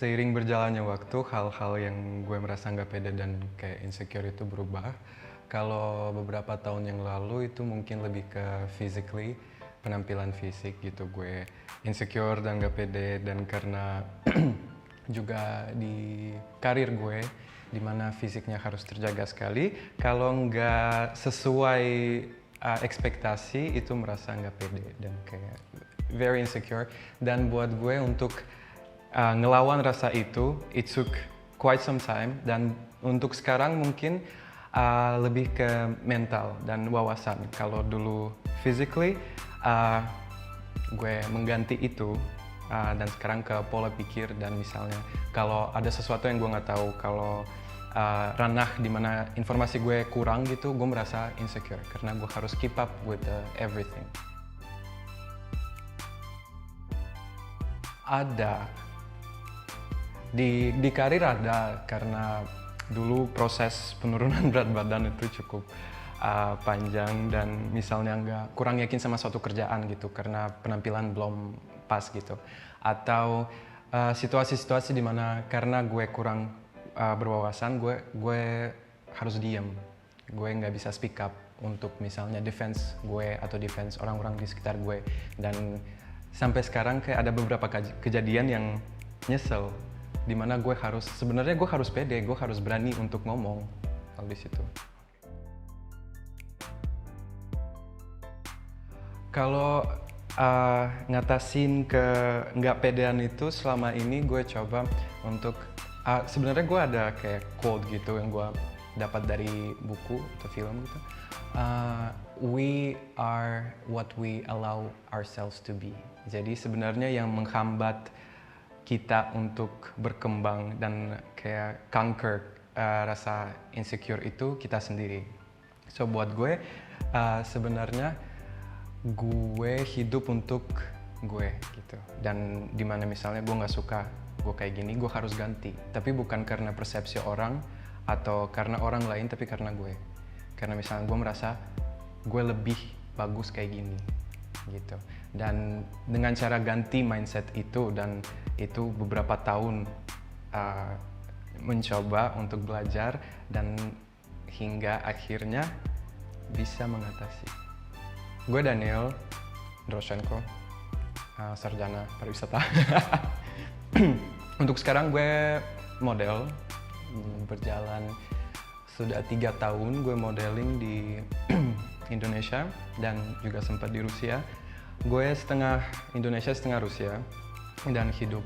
Seiring berjalannya waktu, hal-hal yang gue merasa nggak pede dan kayak insecure itu berubah. Kalau beberapa tahun yang lalu itu mungkin lebih ke physically, penampilan fisik gitu. Gue insecure dan nggak pede dan karena juga di karir gue, dimana fisiknya harus terjaga sekali. Kalau nggak sesuai ekspektasi, itu merasa nggak pede dan kayak very insecure. Dan buat gue untuk ngelawan rasa itu, it took quite some time, dan untuk sekarang mungkin lebih ke mental dan wawasan. Kalau dulu physically, gue mengganti itu dan sekarang ke pola pikir, dan misalnya kalau ada sesuatu yang gue nggak tahu, kalau ranah dimana informasi gue kurang gitu, gue merasa insecure karena gue harus keep up with everything. Ada. Di karir ada, karena dulu proses penurunan berat badan itu cukup panjang, dan misalnya kurang yakin sama suatu kerjaan gitu karena penampilan belum pas gitu, atau situasi-situasi di mana karena gue kurang berwawasan, gue harus diam, gue nggak bisa speak up untuk misalnya defense gue atau defense orang-orang di sekitar gue. Dan sampai sekarang kayak ada beberapa kejadian yang nyesel, dimana sebenarnya gue harus pede, gue harus berani untuk ngomong kalau di situ. Kalau ngatasin ke nggak pedean itu, selama ini gue coba untuk sebenarnya gue ada kayak quote gitu yang gue dapat dari buku atau film gitu. We are what we allow ourselves to be. Jadi sebenarnya yang menghambat kita untuk berkembang dan kayak conquer rasa insecure itu kita sendiri. So buat gue sebenarnya gue hidup untuk gue gitu. Dan dimana misalnya gue nggak suka gue kayak gini, gue harus ganti. Tapi bukan karena persepsi orang atau karena orang lain, tapi karena gue. Karena misalnya gue merasa gue lebih bagus kayak gini gitu. Dan dengan cara ganti mindset itu, dan itu beberapa tahun mencoba untuk belajar, dan hingga akhirnya bisa mengatasi. Gue Daniel Droshenko, sarjana pariwisata. Untuk sekarang gue model, berjalan sudah 3 tahun gue modeling di Indonesia dan juga sempat di Rusia. Gue setengah Indonesia, setengah Rusia, dan hidup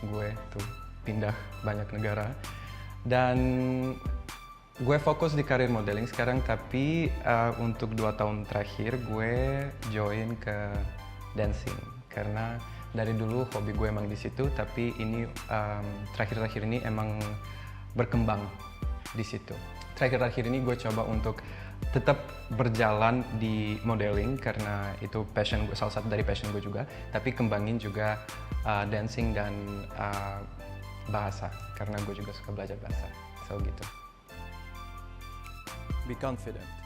gue tuh pindah banyak negara. Dan gue fokus di karir modeling sekarang, tapi untuk 2 tahun terakhir gue join ke dancing. Karena dari dulu hobi gue emang di situ, tapi ini terakhir-terakhir ini emang berkembang di situ. Terakhir-terakhir ini gue coba untuk tetap berjalan di modeling karena itu passion gue, salah satu dari passion gue juga, tapi kembangin juga dancing dan bahasa karena gue juga suka belajar bahasa. So gitu. Be confident.